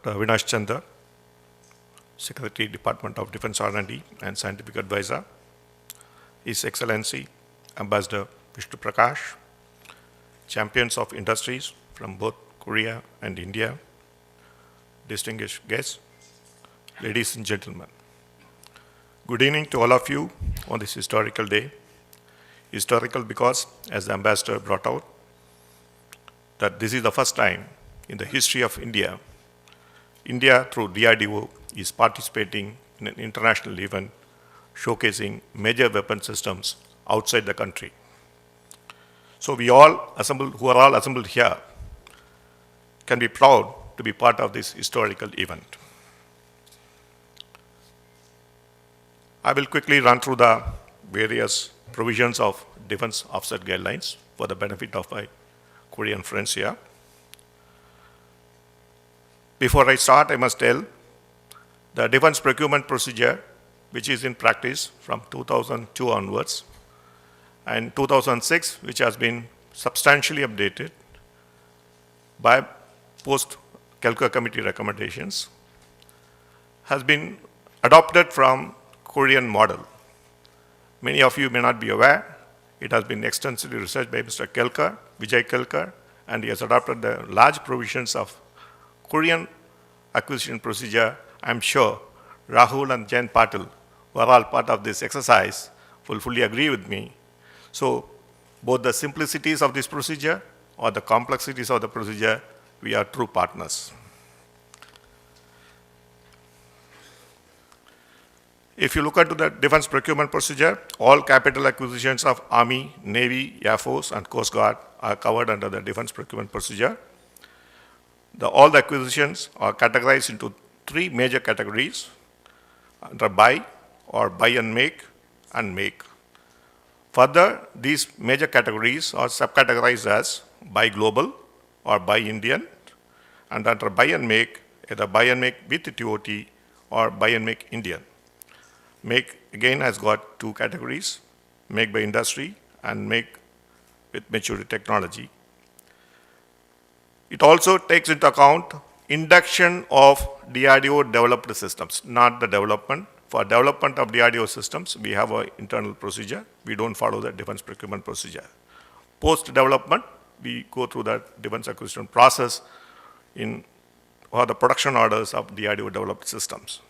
Dr. Avinash Chandra, Secretary, Department of Defense R&D and Scientific Advisor, His Excellency Ambassador Vishnu Prakash, champions of industries from both Korea and India, distinguished guests, ladies and gentlemen. Good evening to all of you on this historical day. Historical because, as the ambassador brought out, that this is the first time in the history of India through DRDO is participating in an international event showcasing major weapon systems outside the country. So we all assembled, who are all assembled here, can be proud to be part of this historical event. I will quickly run through the various provisions of defense offset guidelines for the benefit of my Korean friends here. Before I start, I must tell the defense procurement procedure, which is in practice from 2002 onwards, and 2006, which has been substantially updated by post-Kelkar committee recommendations, has been adopted from Korean model. Many of you may not be aware, it has been extensively researched by Mr. Kelkar, Vijay Kelkar, and he has adopted the large provisions of Korean acquisition procedure. I'm sure Rahul and Jen Patil, who are all part of this exercise, will fully agree with me. So both the simplicities of this procedure or the complexities of the procedure, we are true partners. If you look at the defense procurement procedure, all capital acquisitions of Army, Navy, Air Force, and Coast Guard are covered under the defense procurement procedure. All the acquisitions are categorized into three major categories under buy or buy and make and make. Further, these major categories are subcategorized as buy global or buy Indian, and under buy and make, either buy and make with TOT or buy and make Indian. Make again has got two categories, make by industry and make with maturity technology. It also takes into account induction of DRDO developed systems, not the development. For development of DRDO systems, we have an internal procedure. We don't follow the defense procurement procedure. Post-development, we go through that defense acquisition process for the production orders of DRDO developed systems.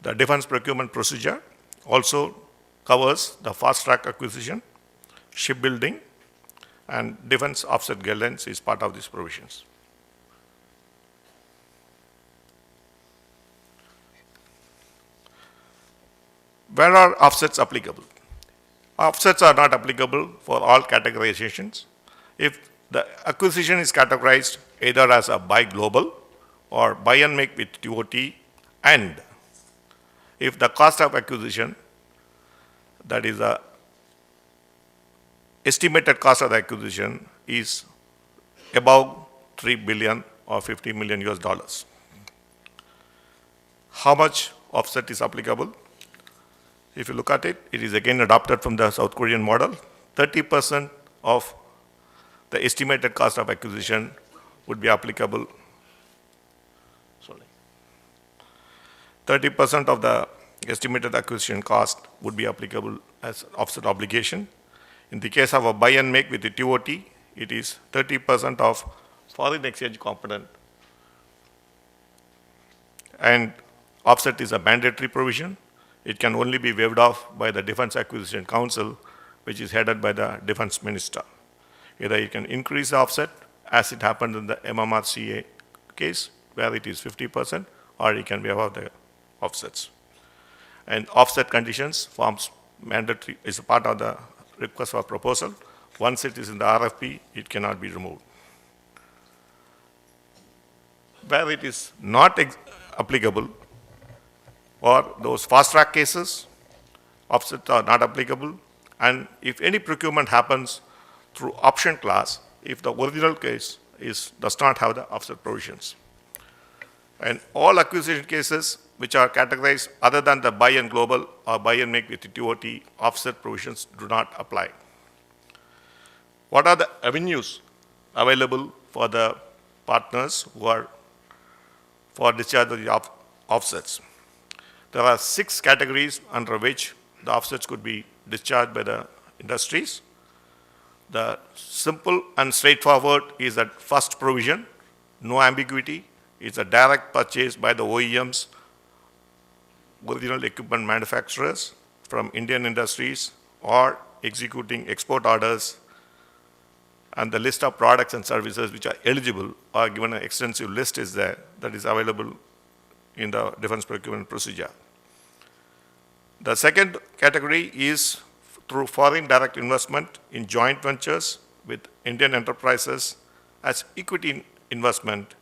The defense procurement procedure also covers the fast-track acquisition, shipbuilding, and defense offset guidelines is part of these provisions. Where are offsets applicable? Offsets are not applicable for all categorizations. If the acquisition is categorized either as a buy global or buy and make with TOT, and if the cost of acquisition, that is the estimated cost of the acquisition, is above 3 billion or 50 million US dollars. How much offset is applicable? If you look at it, it is again adopted from the South Korean model. 30% of the estimated cost of acquisition would be applicable. 30% of the estimated acquisition cost would be applicable as offset obligation. In the case of a buy and make with the TOT, it is 30% of foreign exchange component. And offset is a mandatory provision. It can only be waived off by the Defense Acquisition Council, which is headed by the Defense Minister. Either you can increase the offset, as it happened in the MMRCA case, where it is 50%, or you can waive off the offsets. And offset conditions forms mandatory, is a part of the request for proposal. Once it is in the RFP, it cannot be removed. Where it is not applicable, or those fast-track cases, offsets are not applicable. And if any procurement happens through option class, if the original case does not have the offset provisions. And all acquisition cases which are categorized other than the buy and global or buy and make with TOT, offset provisions do not apply. What are the avenues available for the partners who are for discharge of the offsets. There are 6 categories under which the offsets could be discharged by the industries. The simple and straightforward is that first provision, no ambiguity, is a direct purchase by the OEMs, original equipment manufacturers from Indian industries, or executing export orders, and the list of products and services which are eligible are given. An extensive list is there that is available in the defense procurement procedure. The second category is through foreign direct investment in joint ventures with Indian enterprises as equity investment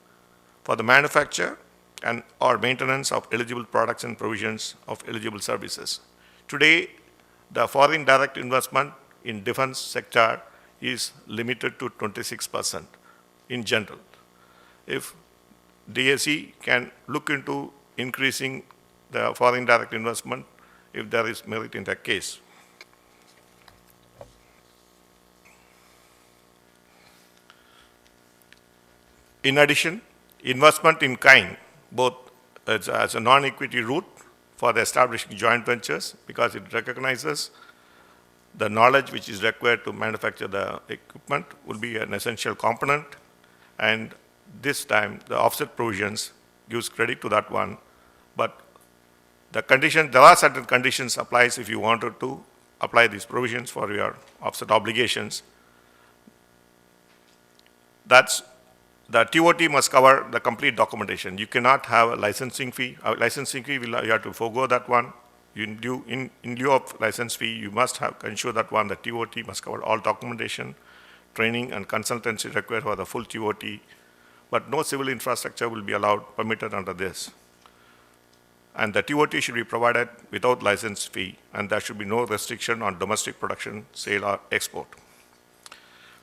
for the manufacture and or maintenance of eligible products and provisions of eligible services. Today, the foreign direct investment in defense sector is limited to 26% in general. If DSE can look into increasing the foreign direct investment if there is merit in that case. In addition, investment in kind, both as a non-equity route for the establishing joint ventures, because it recognizes the knowledge which is required to manufacture the equipment will be an essential component, and this time the offset provisions gives credit to that one, but the condition, there are certain conditions applies if you wanted to apply these provisions for your offset obligations. That's the TOT must cover the complete documentation. You cannot have a licensing fee. A licensing fee, you have to forego that one. In lieu of license fee, you must have ensure that one, the TOT must cover all documentation, training, and consultancy required for the full TOT, but no civil infrastructure will be allowed, permitted under this. And the TOT should be provided without license fee, and there should be no restriction on domestic production, sale, or export.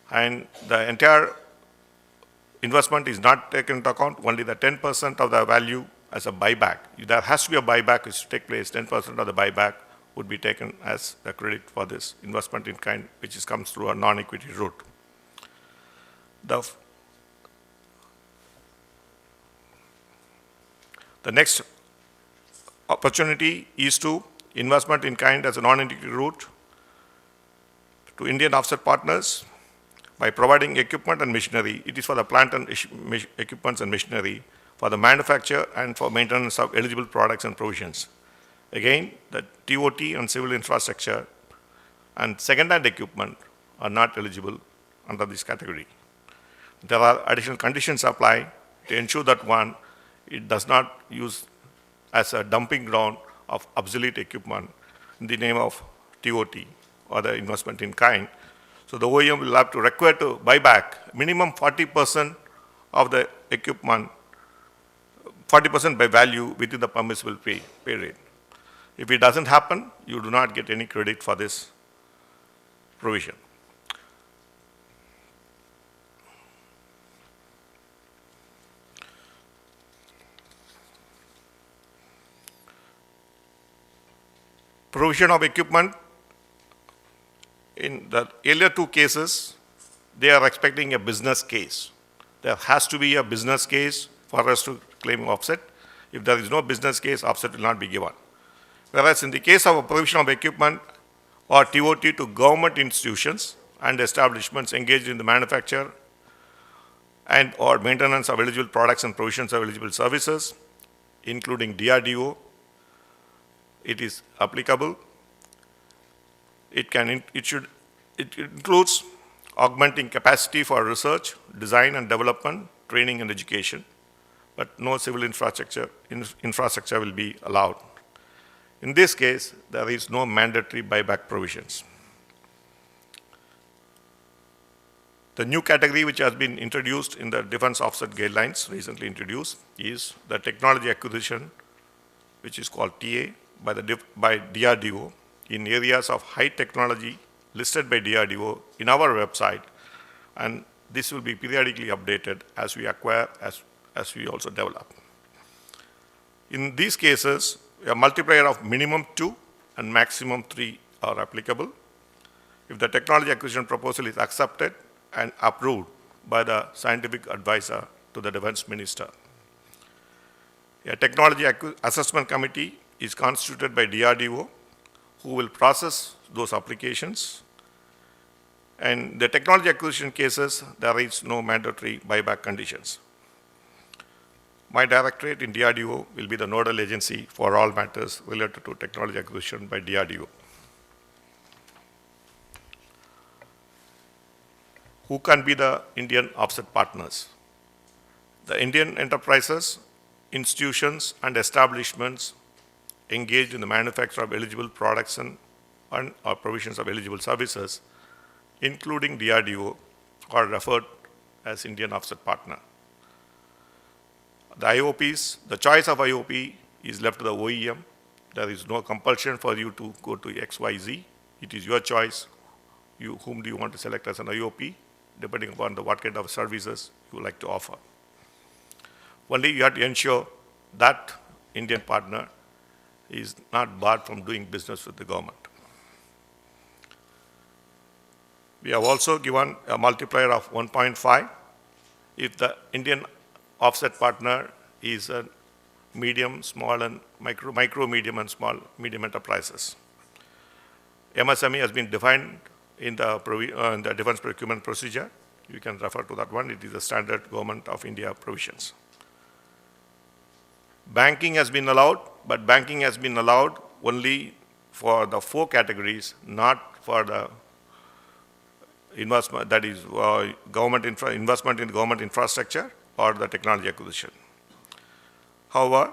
And the entire investment is not taken into account, only the 10% of the value as a buyback. There has to be a buyback which take place, 10% of the buyback would be taken as the credit for this investment in kind, which comes through a non-equity route. The next opportunity is to investment in kind as a non-equity route to Indian offset partners by providing equipment and machinery. It is for the plant and equipments and machinery for the manufacture and for maintenance of eligible products and provisions. Again, the TOT and civil infrastructure and second-hand equipment are not eligible under this category. There are additional conditions applied to ensure that one, it does not use as a dumping ground of obsolete equipment in the name of TOT or the investment in kind. So the OEM will have to require to buy back minimum 40% of the equipment, 40% by value within the permissible pay rate. If it doesn't happen, you do not get any credit for this provision. Provision of equipment. In the earlier 2 cases, they are expecting a business case. There has to be a business case for us to claim offset. If there is no business case, offset will not be given. Whereas in the case of a provision of equipment or TOT to government institutions and establishments engaged in the manufacture and or maintenance of eligible products and provisions of eligible services, including DRDO, it is applicable. It includes augmenting capacity for research, design and development, training and education, but no civil infrastructure will be allowed. In this case, there is no mandatory buyback provisions. The new category which has been introduced in the defense offset guidelines, recently introduced, is the technology acquisition, which is called TA, by DRDO in areas of high technology listed by DRDO in our website, and this will be periodically updated as we acquire, as we also develop. In these cases, a multiplier of minimum 2 and maximum 3 are applicable. If the technology acquisition proposal is accepted and approved by the scientific advisor to the defense minister. A technology assessment committee is constituted by DRDO, who will process those applications. And the technology acquisition cases, there is no mandatory buyback conditions. My directorate in DRDO will be the nodal agency for all matters related to technology acquisition by DRDO. Who can be the Indian offset partners? The Indian enterprises, institutions, and establishments engaged in the manufacture of eligible products and or provisions of eligible services, including DRDO, are referred as Indian offset partner. The IOPs, the choice of IOP is left to the OEM. There is no compulsion for you to go to XYZ. It is your choice. Whom do you want to select as an IOP, depending upon what kind of services you would like to offer. Only you have to ensure that Indian partner is not barred from doing business with the government. We have also given a multiplier of 1.5 if the Indian offset partner is a medium, small, and micro, medium, and small, medium enterprises. MSME has been defined in the defense procurement procedure. You can refer to that one. It is the standard Government of India provisions. Banking has been allowed, but banking has been allowed only for the 4 categories, not for the investment, that is investment in government infrastructure or the technology acquisition. However,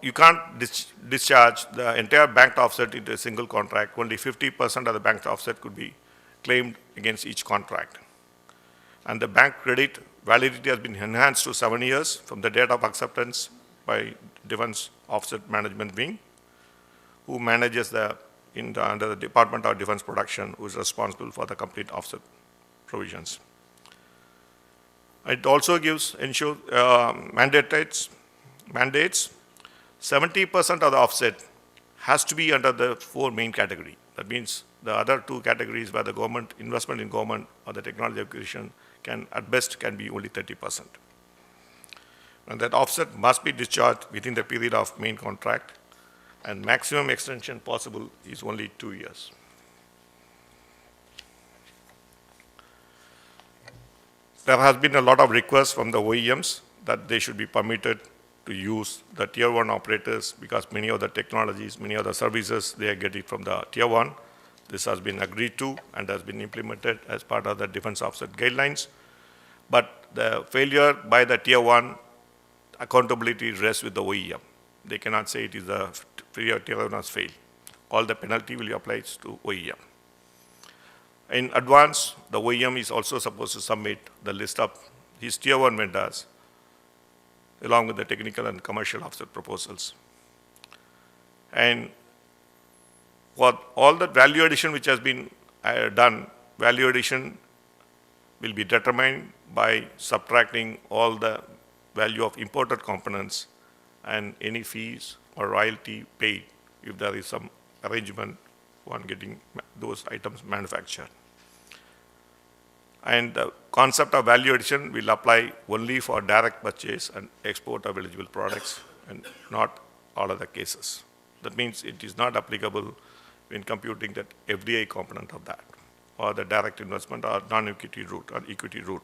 you can't discharge the entire banked offset into a single contract. Only 50% of the banked offset could be claimed against each contract. And the bank credit validity has been enhanced to 7 years from the date of acceptance by Defense Offset Management Wing, who manages under the Department of Defense Production, who is responsible for the complete offset provisions. It also mandates 70% of the offset has to be under the 4 main category. That means the other 2 categories where the government, investment in government or the technology acquisition at best can be only 30%. And that offset must be discharged within the period of main contract, and maximum extension possible is only 2 years. There has been a lot of requests from the OEMs that they should be permitted to use the tier 1 operators, because many of the technologies, many of the services, they are getting from the tier 1. This has been agreed to and has been implemented as part of the defense offset guidelines. But the failure by the tier 1, accountability rests with the OEM. They cannot say it is the tier 1 has failed. All the penalty will be applied to OEM. In advance, the OEM is also supposed to submit the list of his tier 1 vendors along with the technical and commercial offset proposals. And for all the value addition which has been done, value addition will be determined by subtracting all the value of imported components and any fees or royalty paid if there is some arrangement on getting those items manufactured. And the concept of value addition will apply only for direct purchase and export of eligible products, and not all other cases. That means it is not applicable when computing that FDI component of that, or the direct investment or non-equity route or equity route.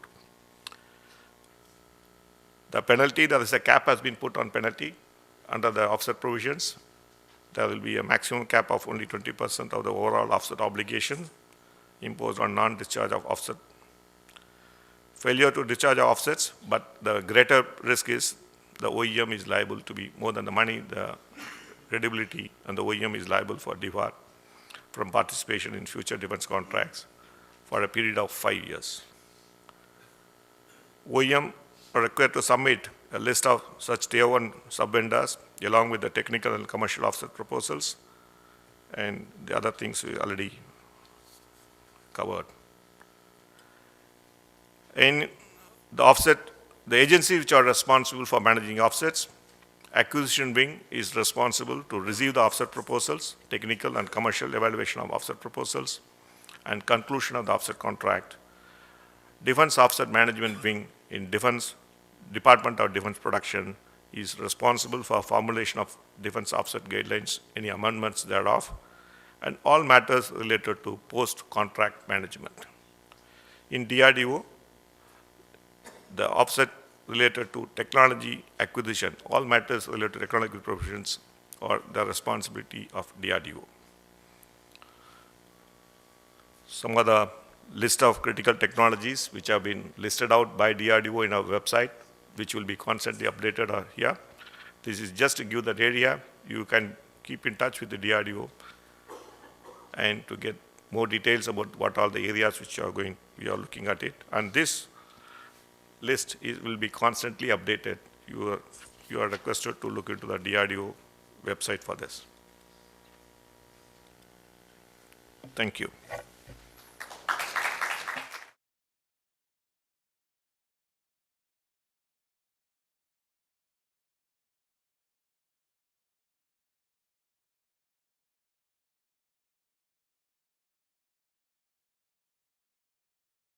The penalty, there is a cap has been put on penalty under the offset provisions. There will be a maximum cap of only 20% of the overall offset obligation imposed on non-discharge of offset. Failure to discharge of offsets, but the greater risk is the OEM is liable to be more than the money, the credibility, and the OEM is liable for debar from participation in future defense contracts for a period of 5 years. OEM are required to submit a list of such tier 1 sub-vendors along with the technical and commercial offset proposals, and the other things we already covered. In the offset, the agencies which are responsible for managing offsets, acquisition wing is responsible to receive the offset proposals, technical and commercial evaluation of offset proposals, and conclusion of the offset contract. Defense offset management wing in Department of Defense Production is responsible for formulation of defense offset guidelines, any amendments thereof, and all matters related to post-contract management. In DRDO, the offset related to technology acquisition, all matters related to technology provisions are the responsibility of DRDO. Some of the list of critical technologies which have been listed out by DRDO in our website, which will be constantly updated here. This is just to give that area. You can keep in touch with the DRDO and to get more details about what are the areas which we are looking at it. And this list will be constantly updated. You are requested to look into the DRDO website for this. Thank you.